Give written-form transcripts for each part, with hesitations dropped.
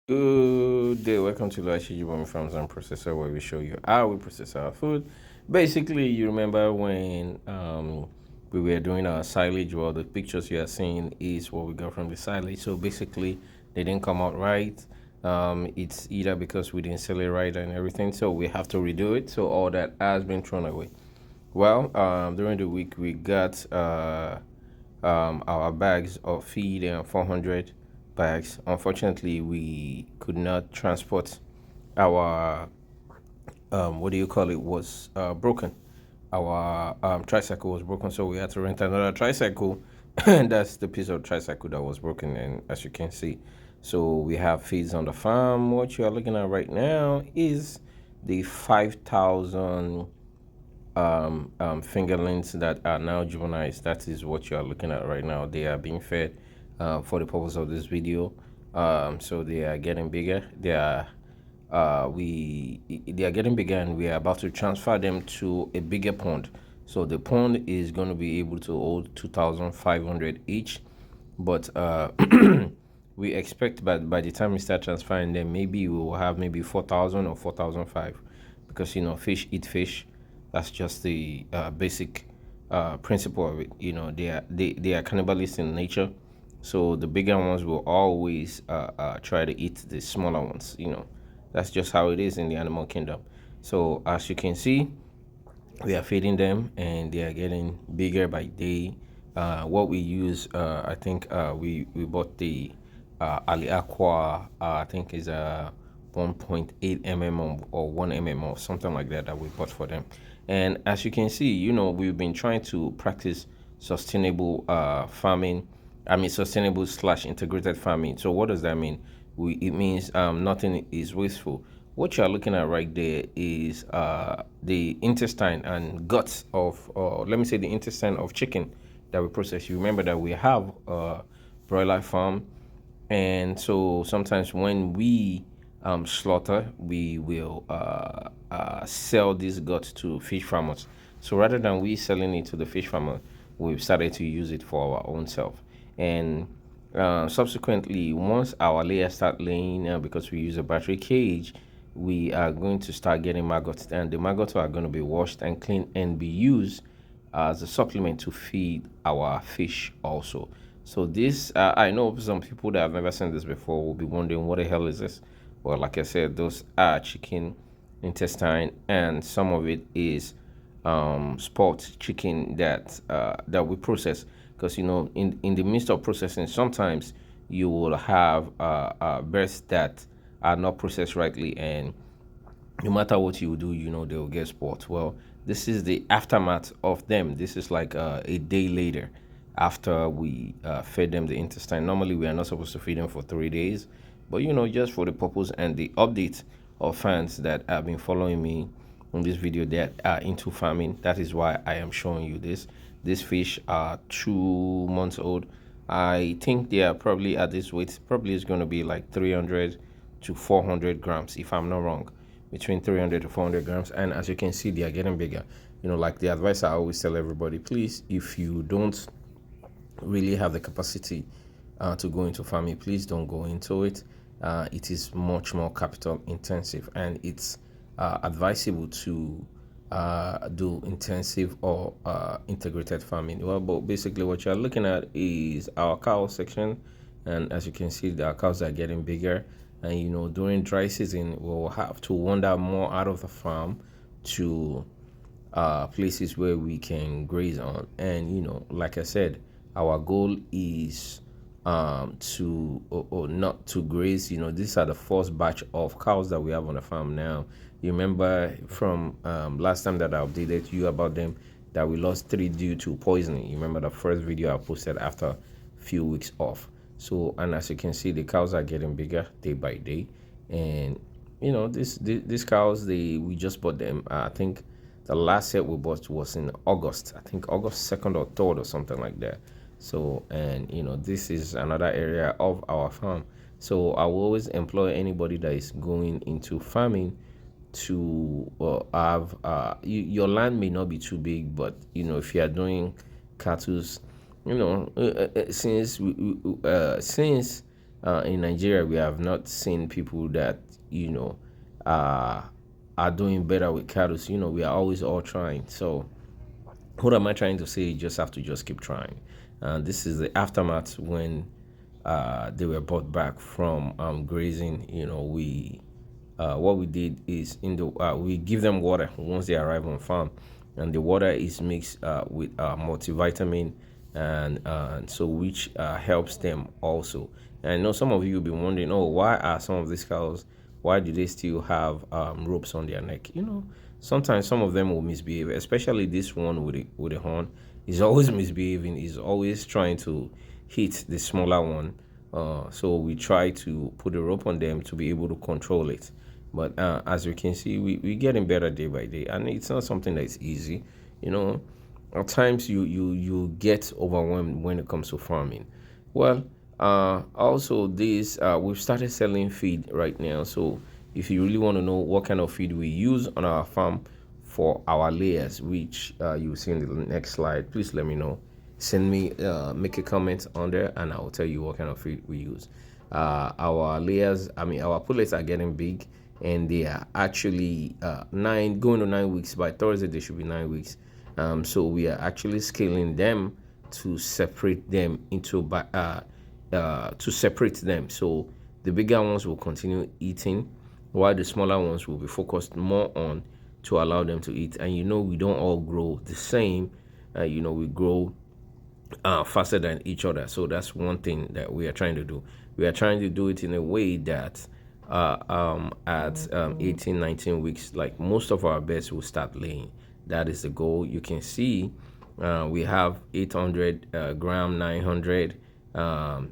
Good day, welcome to Luashiji Farms and Processor, where we show you how we process our food. Basically, you remember when we were doing our silage. Well, the pictures you are seeing is what we got from the silage. So basically, they didn't come out right. It's either because we didn't sell it right and everything, so we have to redo it. So all that has been thrown away. Well, during the week we got our bags of feed and 400 bags. Unfortunately, we could not transport our what do you call it was broken. Our tricycle was broken, so we had to rent another tricycle, and that's the piece of tricycle that was broken. And as you can see, so we have feeds on the farm. What you are looking at right now is the 5,000 fingerlings that are now juveniles. That is what you are looking at right now. They are being fed for the purpose of this video. So they are getting bigger. They are getting bigger, and we are about to transfer them to a bigger pond. So the pond is going to be able to hold 2,500 each, but we expect by the time we start transferring them, maybe we will have maybe 4,000 or 4,005, because fish eat fish. That's just the basic principle of it. They are cannibalistic in nature, so the bigger ones will always try to eat the smaller ones. That's just how it is in the animal kingdom. So as you can see, we are feeding them, and they are getting bigger by day. What we use, I think we bought the Ali Aqua. I think is a 1.8 mm or 1 mm or something like that we bought for them. And as you can see, we've been trying to practice sustainable farming. I mean, sustainable slash integrated farming. So what does that mean? It means nothing is wasteful. What you are looking at right there is the intestine and guts of, let me say, the intestine of chicken that we process. You remember that we have a broiler farm, and so sometimes when we slaughter, we will sell these guts to fish farmers. So rather than we selling it to the fish farmer, we've started to use it for our own self. And subsequently, once our layers start laying, because we use a battery cage, we are going to start getting maggots, and the maggots are going to be washed and cleaned and be used as a supplement to feed our fish also. So this, I know some people that have never seen this before will be wondering, what the hell is this? Well, like I said, those are chicken intestine, and some of it is spot chicken that we process. Because in the midst of processing, sometimes you will have breasts that are not processed rightly, and no matter what you do, they will get spots. Well, this is the aftermath of them. This is like a day later after we fed them the intestine. Normally, we are not supposed to feed them for 3 days, but just for the purpose and the update of fans that have been following me on this video that are into farming, that is why I am showing you this. These fish are 2 months old. I think they are probably at this weight, probably is going to be like 300 to 400 grams, if I'm not wrong, between 300 to 400 grams. And as you can see, they are getting bigger. Like the advice I always tell everybody, please, if you don't really have the capacity to go into farming, please don't go into it. It is much more capital intensive, and it's advisable to do intensive or integrated farming. Well, but basically, what you're looking at is our cow section, and as you can see, our cows are getting bigger. And during dry season, we'll have to wander more out of the farm to places where we can graze on. And like I said, our goal is to or not to graze. These are the first batch of cows that we have on the farm now. You remember from last time that I updated you about them, that we lost 3 due to poisoning. You remember the first video I posted after a few weeks off. So, and as you can see, the cows are getting bigger day by day. And these cows, we just bought them. I think the last set we bought was in August. I think August 2nd or 3rd or something like that. So, and this is another area of our farm. So I will always employ anybody that is going into farming to have your land may not be too big, but if you are doing cattle, since in Nigeria, we have not seen people that you know uh, are doing better with cattle. We are always all trying. So what am I trying to say? You just have to just keep trying. This is the aftermath when they were brought back from grazing. We what we did is we give them water once they arrive on farm, and the water is mixed with multivitamin, and so which helps them also. And I know some of you will be wondering, oh, why are some of these cows? Why do they still have ropes on their neck? Sometimes some of them will misbehave, especially this one with the horn. He's always misbehaving. He's always trying to hit the smaller one. So we try to put a rope on them to be able to control it. But as you can see, we're getting better day by day, and it's not something that's easy. You know, at times you get overwhelmed when it comes to farming. Well, also this we've started selling feed right now. So if you really want to know what kind of feed we use on our farm for our layers, which you'll see in the next slide, please let me know. Send me make a comment on there, and I'll tell you what kind of feed we use. Our layers, I mean our pullets are getting big, and they are actually going to 9 weeks. By Thursday they should be 9 weeks. So we are actually scaling them to separate them to separate them. So the bigger ones will continue eating, while the smaller ones will be focused more on to allow them to eat. And we don't all grow the same. We grow faster than each other. So that's one thing that we are trying to do. We are trying to do it in a way that at 18, 19 weeks, like most of our birds will start laying. That is the goal. You can see we have 800 gram, 900,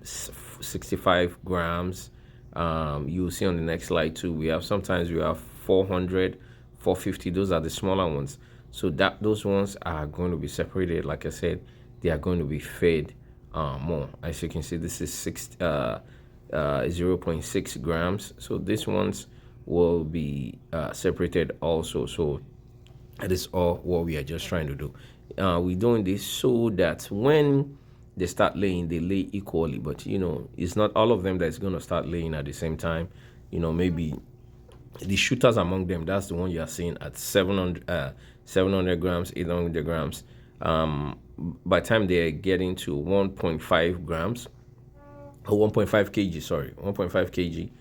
65 grams. You'll see on the next slide too. Sometimes we have 400, 450. Those are the smaller ones. So those ones are going to be separated. Like I said, they are going to be fed more. As you can see, this is 0.6 grams. So these ones will be separated also. So that is all what we are just trying to do. We're doing this so that when they start laying, they lay equally. But it's not all of them that's going to start laying at the same time. Maybe the shooters among them, that's the one you are seeing at 700 grams, 800 grams. By the time they're getting to 1.5 grams, or 1.5 kg, sorry, 1.5 kg,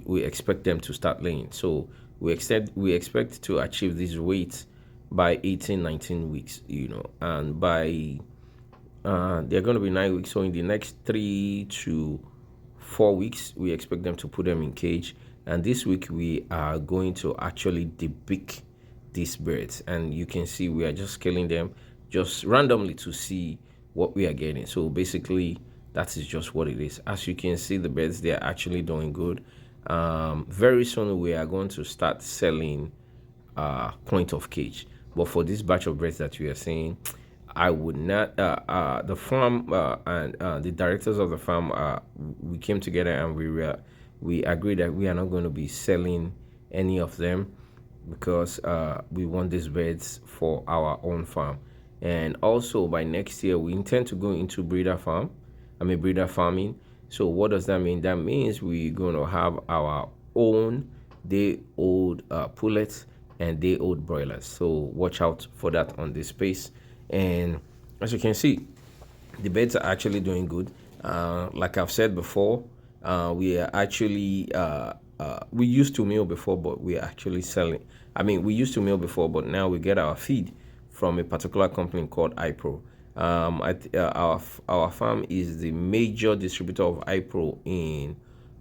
we expect them to start laying. So we expect to achieve these weights by 18, 19 weeks, and by they're going to be 9 weeks. So in the next 3 to 4 weeks, we expect them to put them in cage. And this week we are going to actually depict these birds, and you can see we are just scaling them just randomly to see what we are getting. So basically that is just what it is. As you can see, the birds, they are actually doing good. Very soon we are going to start selling point of cage, but for this batch of birds that we are seeing, I would not the farm and the directors of the farm, we came together and we agreed that we are not going to be selling any of them, because we want these birds for our own farm. And also by next year we intend to go into breeder farming. So what does that mean? That means we're going to have our own day-old pullets and day-old broilers. So watch out for that on this space. And as you can see, the birds are actually doing good. Like I've said before, we are actually we used to meal before, but we are actually selling. We used to meal before, but now we get our feed from a particular company called iPro. Our farm is the major distributor of iPro in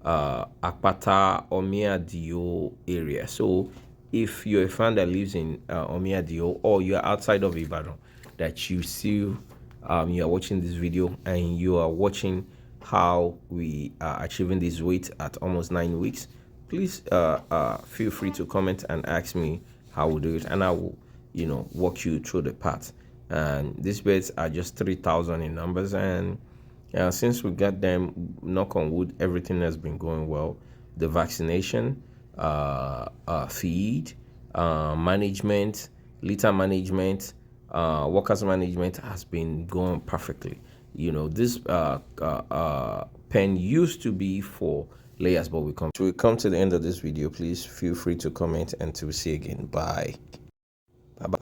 Akpata, Omiadio area. So if you're a fan that lives in Omiadio, or you're outside of Ibadan, that you see you are watching this video and you are watching how we are achieving this weight at almost 9 weeks, please feel free to comment and ask me how we do it, and I will walk you through the path. And these birds are just 3,000 in numbers, and since we got them, knock on wood, everything has been going well. The vaccination, feed, management, litter management, workers management has been going perfectly. This pen used to be for layers, but we come to the end of this video. Please feel free to comment, and to see you again. Bye.